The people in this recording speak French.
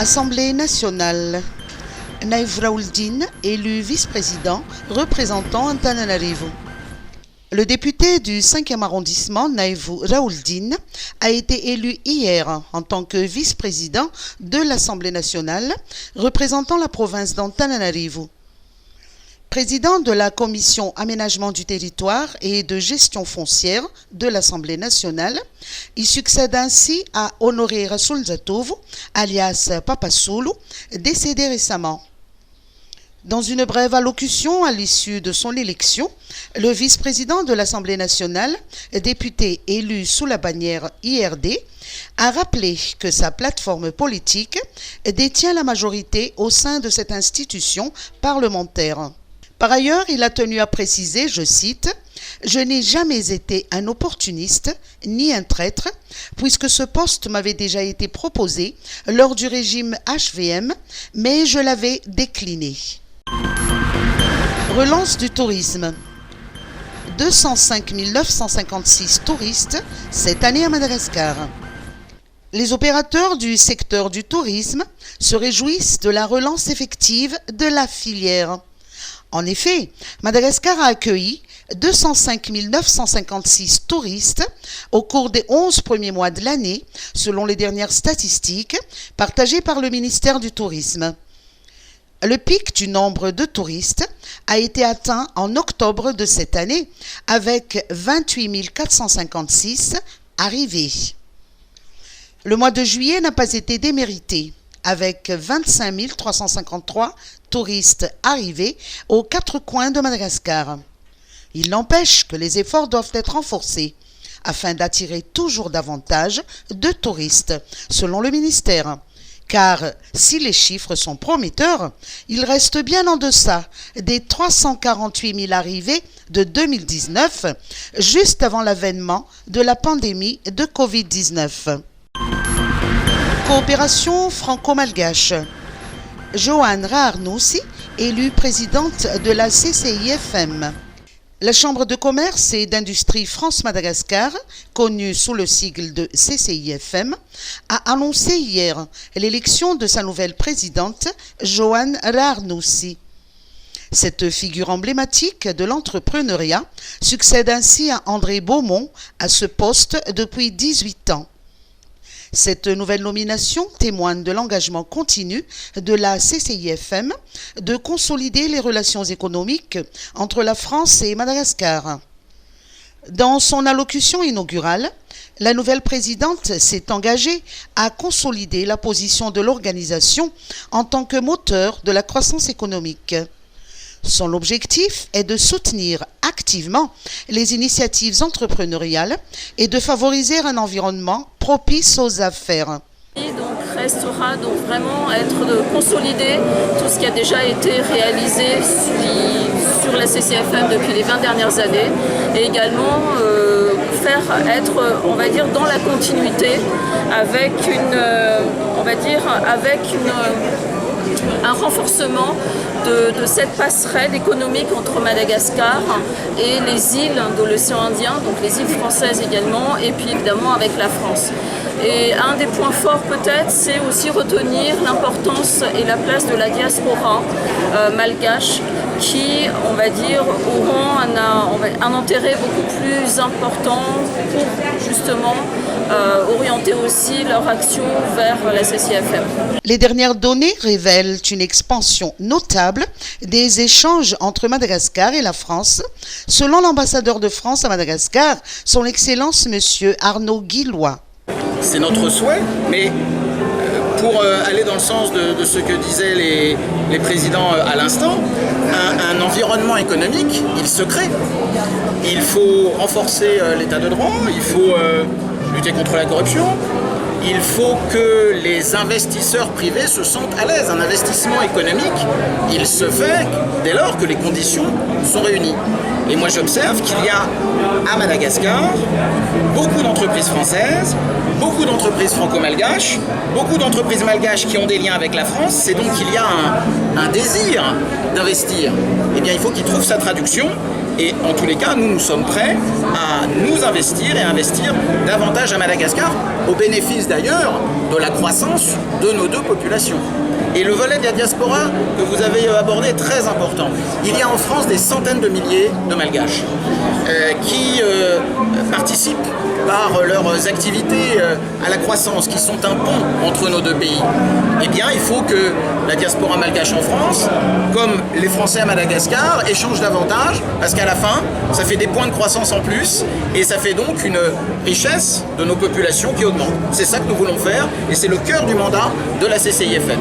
Assemblée nationale. Naïf Raouldine, élu vice-président représentant Antananarivo. Le député du 5e arrondissement, Naïf Raouldine, a été élu hier en tant que vice-président de l'Assemblée nationale représentant la province d'Antananarivo. Président de la commission aménagement du territoire et de gestion foncière de l'Assemblée nationale, il succède ainsi à Honoré Rasoul Zatovu, alias Papa Soulou, décédé récemment. Dans une brève allocution à l'issue de son élection, le vice-président de l'Assemblée nationale, député élu sous la bannière IRD, a rappelé que sa plateforme politique détient la majorité au sein de cette institution parlementaire. Par ailleurs, il a tenu à préciser, je cite, « Je n'ai jamais été un opportuniste ni un traître, puisque ce poste m'avait déjà été proposé lors du régime HVM, mais je l'avais décliné. » Relance du tourisme. 205 956 touristes cette année à Madagascar. Les opérateurs du secteur du tourisme se réjouissent de la relance effective de la filière. En effet, Madagascar a accueilli 205 956 touristes au cours des 11 premiers mois de l'année, selon les dernières statistiques partagées par le ministère du Tourisme. Le pic du nombre de touristes a été atteint en octobre de cette année, avec 28 456 arrivées. Le mois de juillet n'a pas été démérité, avec 25 353 touristes arrivés aux 4 coins de Madagascar. Il n'empêche que les efforts doivent être renforcés afin d'attirer toujours davantage de touristes, selon le ministère. Car si les chiffres sont prometteurs, ils restent bien en deçà des 348 000 arrivées de 2019, juste avant l'avènement de la pandémie de Covid-19. Coopération franco-malgache. Joanne Raarnoussi, élue présidente de la CCIFM. La Chambre de commerce et d'industrie France-Madagascar, connue sous le sigle de CCIFM, a annoncé hier l'élection de sa nouvelle présidente, Joanne Raarnoussi. Cette figure emblématique de l'entrepreneuriat succède ainsi à André Beaumont à ce poste depuis 18 ans. Cette nouvelle nomination témoigne de l'engagement continu de la CCIFM de consolider les relations économiques entre la France et Madagascar. Dans son allocution inaugurale, la nouvelle présidente s'est engagée à consolider la position de l'organisation en tant que moteur de la croissance économique. Son objectif est de soutenir activement les initiatives entrepreneuriales et de favoriser un environnement propice aux affaires. Donc restera donc vraiment être de consolider tout ce qui a déjà été réalisé sur la CCIFM depuis les 20 dernières années et également faire être, on va dire, dans la continuité avec un renforcement de cette passerelle économique entre Madagascar et les îles de l'océan Indien, donc les îles françaises également, et puis évidemment avec la France. Et un des points forts peut-être, c'est aussi retenir l'importance et la place de la diaspora malgache qui, on va dire, auront un intérêt beaucoup plus important pour justement orienter aussi leur action vers la CCIFM. Les dernières données révèlent une expansion notable des échanges entre Madagascar et la France, selon l'ambassadeur de France à Madagascar, son Excellence M. Arnaud Guillois. C'est notre souhait, mais pour aller dans le sens de ce que disaient les présidents à l'instant, un environnement économique, il se crée. Il faut renforcer l'état de droit, il faut lutter contre la corruption, il faut que les investisseurs privés se sentent à l'aise. Un investissement économique, il se fait dès lors que les conditions sont réunis. Et moi j'observe qu'il y a à Madagascar beaucoup d'entreprises françaises, beaucoup d'entreprises franco-malgaches, beaucoup d'entreprises malgaches qui ont des liens avec la France. C'est donc qu'il y a un désir d'investir. Eh bien il faut qu'il trouve sa traduction. Et en tous les cas, nous sommes prêts à nous investir et à investir davantage à Madagascar, au bénéfice d'ailleurs de la croissance de nos deux populations. Et le volet de la diaspora que vous avez abordé est très important. Il y a en France des centaines de milliers de Malgaches qui participent par leurs activités à la croissance, qui sont un pont entre nos deux pays. Eh bien, il faut que la diaspora malgache en France, comme les Français à Madagascar, échangent davantage, parce qu'à la fin, ça fait des points de croissance en plus, et ça fait donc une richesse de nos populations qui augmente. C'est ça que nous voulons faire, et c'est le cœur du mandat de la CCIFN.